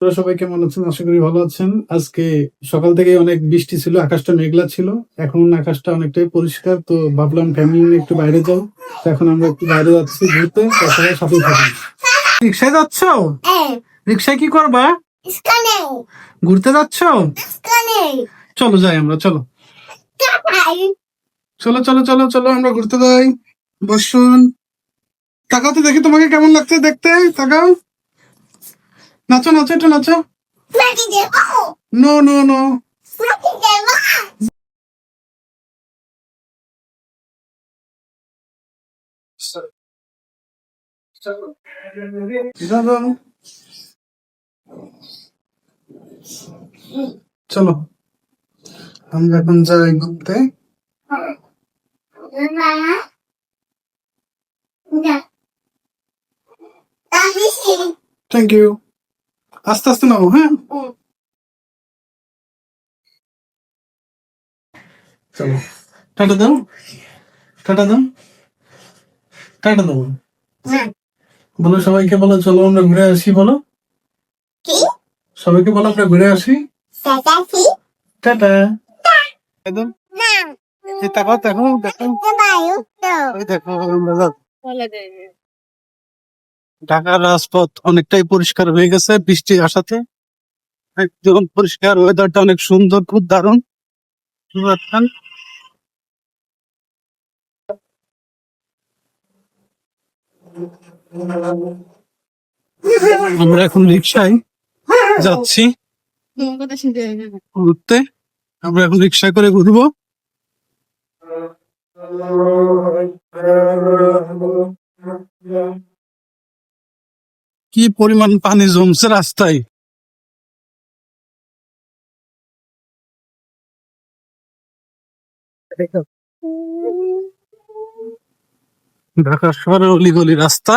তোরা সবাই কেমন আছেন? আশা করি ভালো আছেন। আজকে সকাল থেকে অনেক বৃষ্টি ছিল, আকাশটা মেঘলা ছিল। এখন আকাশটা অনেকটাই পরিষ্কার, তো ভাবলাম ফ্যামিলি নিয়ে একটু বাইরে যাও। তো এখন আমরা একটু বাইরে যাচ্ছি ঘুরতে, তো সবাই সাথে থাকুন। রিক্সায় যাচ্ছ? রিক্সায় কি করবা? ঘুরতে যাচ্ছ? চলো যাই আমরা, চলো চলো চলো চলো চলো আমরা ঘুরতে যাই। বসুন, তাকাও তো দেখি তোমাকে কেমন লাগছে দেখতে, তাকাও। নাচো নাচো, একটু নাচো। No no no. দাদা চলো আমরা এখন যাই ঘুরতে। Thank you. আস্তে আস্তে নাও, হ্যাঁ। চলো, টাটা দাও, টাটা দাও, টাটা দাও। বলো সবাইকে, বলো চলো আমরা ঘুরে আসি, বলো সবাইকে, বলো আমরা ঘুরে আসি। টাটা। একদম এই তাকাও, দেখো দেখো, এই দেখো আমরা ঢাকার রাজপথ অনেকটাই পরিষ্কার হয়ে গেছে বৃষ্টি আসাতে। একদম পরিষ্কার, ওয়েদারটা অনেক সুন্দর, খুব দারুণ। আমরা এখন রিক্সায় যাচ্ছি ঘুরতে। আমরা এখন রিক্সায় করে ঘুরবো। কি পরিমাণ পানি জমছে রাস্তায়! ঢাকা শহরের অলিগলি রাস্তা।